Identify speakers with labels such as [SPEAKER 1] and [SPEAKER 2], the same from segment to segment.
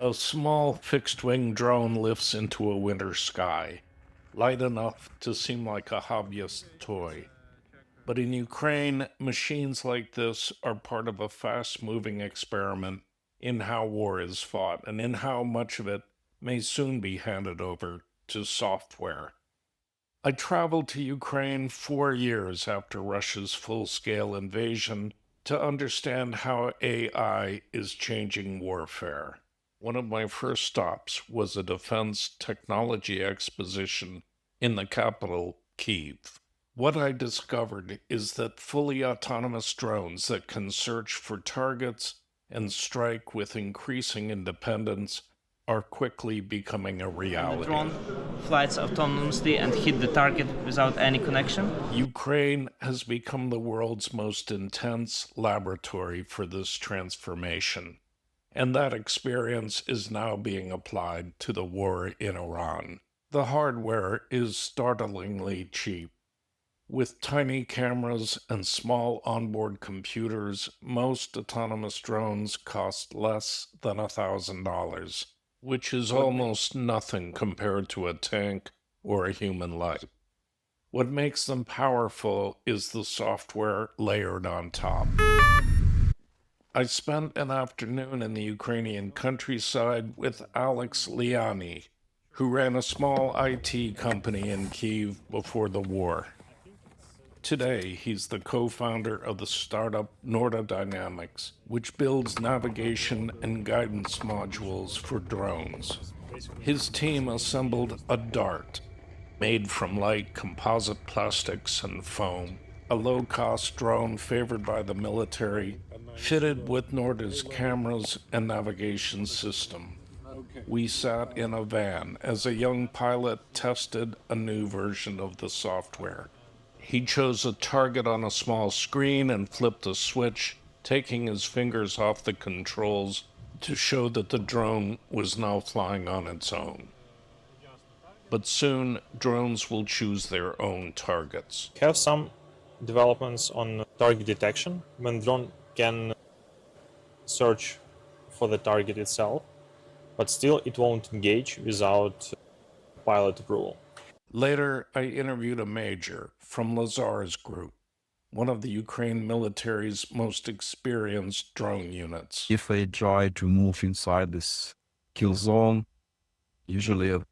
[SPEAKER 1] A small fixed-wing drone lifts into a winter sky, light enough to seem like a hobbyist toy. But in Ukraine, machines like this are part of a fast-moving experiment in how war is fought and in how much of it may soon be handed over to software. I traveled to Ukraine 4 years after Russia's full-scale invasion to understand how AI is changing warfare. One of my first stops was a defense technology exposition in the capital, Kyiv. What I discovered is that fully autonomous drones that can search for targets and strike with increasing independence are quickly becoming a reality.
[SPEAKER 2] The drone flies autonomously and hit the target without any connection.
[SPEAKER 1] Ukraine has become the world's most intense laboratory for this transformation, and that experience is now being applied to the war in Iran. The hardware is startlingly cheap. With tiny cameras and small onboard computers, most autonomous drones cost less than $1,000, which is almost nothing compared to a tank or a human life. What makes them powerful is the software layered on top. I spent an afternoon in the Ukrainian countryside with Alex Liani, who ran a small IT company in Kyiv before the war. Today, he's the co-founder of the startup Norda Dynamics, which builds navigation and guidance modules for drones. His team assembled a Dart, made from light composite plastics and foam, a low-cost drone favored by the military, fitted with Norda's cameras and navigation system. We sat in a van as a young pilot tested a new version of the software. He chose a target on a small screen and flipped a switch, taking his fingers off the controls to show that the drone was now flying on its own. But soon, drones will choose their own targets.
[SPEAKER 3] Have some developments on target detection, when drone can search for the target itself, but still it won't engage without pilot approval.
[SPEAKER 1] Later, I interviewed a major from Lazar's group, one of the Ukraine military's most experienced drone units.
[SPEAKER 4] If they try to move inside this kill zone, usually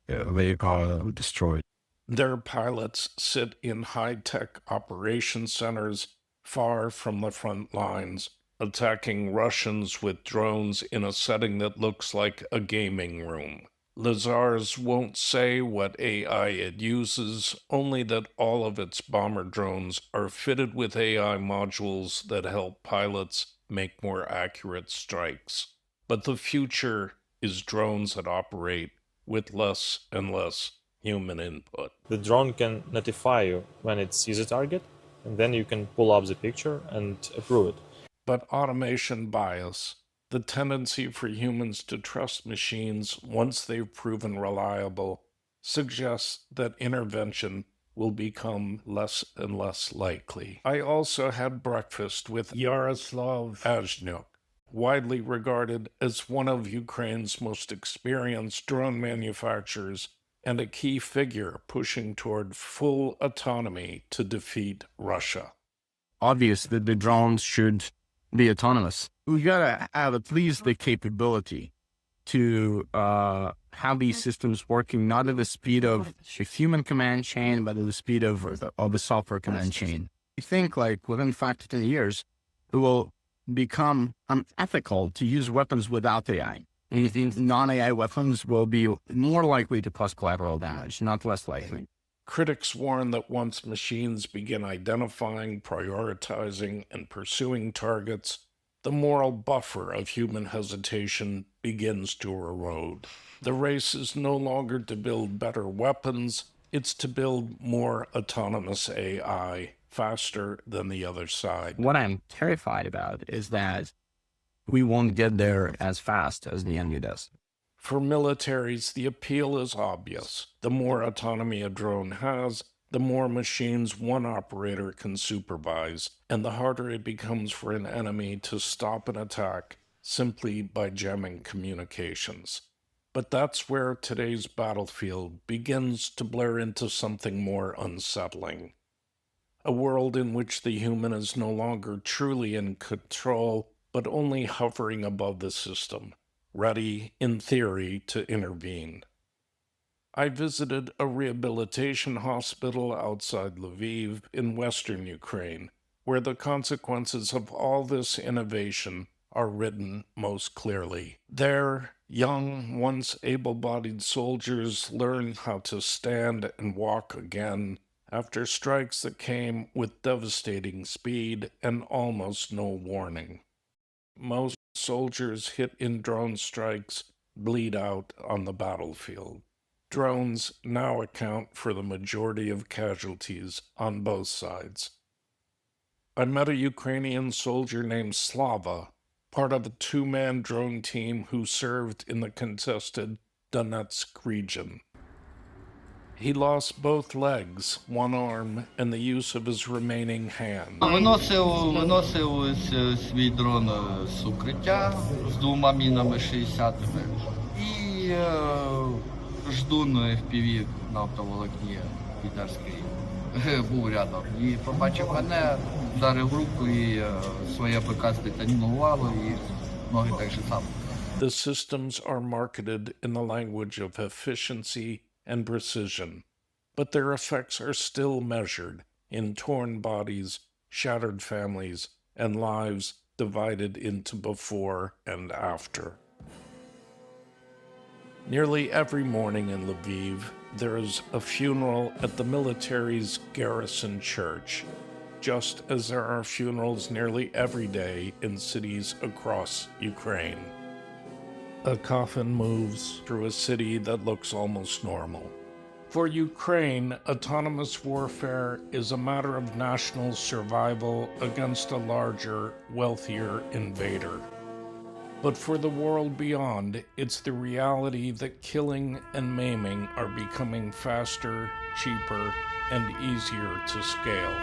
[SPEAKER 4] they are destroyed.
[SPEAKER 1] Their pilots sit in high-tech operation centers far from the front lines, attacking Russians with drones in a setting that looks like a gaming room. Lazar's won't say what AI it uses, only that all of its bomber drones are fitted with AI modules that help pilots make more accurate strikes. But the future is drones that operate with less and less human input.
[SPEAKER 3] The drone can notify you when it sees a target, and then you can pull up the picture and approve it.
[SPEAKER 1] But automation bias, the tendency for humans to trust machines once they've proven reliable, suggests that intervention will become less and less likely. I also had breakfast with Yaroslav Azhnuk, widely regarded as one of Ukraine's most experienced drone manufacturers and a key figure pushing toward full autonomy to defeat Russia.
[SPEAKER 4] Obvious that the drones should be autonomous. We gotta have at least the capability to have these systems working not at the speed of a human command chain, but at the speed of the software command chain. I think like within 5 to 10 years, it will become unethical to use weapons without AI. Non-AI weapons will be more likely to cause collateral damage, not less likely.
[SPEAKER 1] Critics warn that once machines begin identifying, prioritizing, and pursuing targets, the moral buffer of human hesitation begins to erode. The race is no longer to build better weapons, it's to build more autonomous AI faster than the other side.
[SPEAKER 4] What I'm terrified about is that we won't get there as fast as the enemy does.
[SPEAKER 1] For militaries, the appeal is obvious. The more autonomy a drone has, the more machines one operator can supervise, and the harder it becomes for an enemy to stop an attack simply by jamming communications. But that's where today's battlefield begins to blur into something more unsettling. A world in which the human is no longer truly in control, but only hovering above the system, ready, in theory, to intervene. I visited a rehabilitation hospital outside Lviv in western Ukraine, where the consequences of all this innovation are written most clearly. There, young, once able-bodied soldiers learn how to stand and walk again after strikes that came with devastating speed and almost no warning. Most soldiers hit in drone strikes bleed out on the battlefield. Drones now account for the majority of casualties on both sides. I met a Ukrainian soldier named Slava, part of a two-man drone team who served in the contested Donetsk region. He lost both legs, one arm, and the use of his remaining hand.
[SPEAKER 5] Виносив свій дрон з укриття з двома мінами 60-ми і ждун FPV на оптоволокні підарський був рядом. І побачив мене, вдарив руку і своє ПК стетанілувало і ноги так же само.
[SPEAKER 1] The systems are marketed in the language of efficiency and precision, but their effects are still measured in torn bodies, shattered families, and lives divided into before and after. Nearly every morning in Lviv, there is a funeral at the military's garrison church, just as there are funerals nearly every day in cities across Ukraine. A coffin moves through a city that looks almost normal. For Ukraine, autonomous warfare is a matter of national survival against a larger, wealthier invader. But for the world beyond, it's the reality that killing and maiming are becoming faster, cheaper, and easier to scale.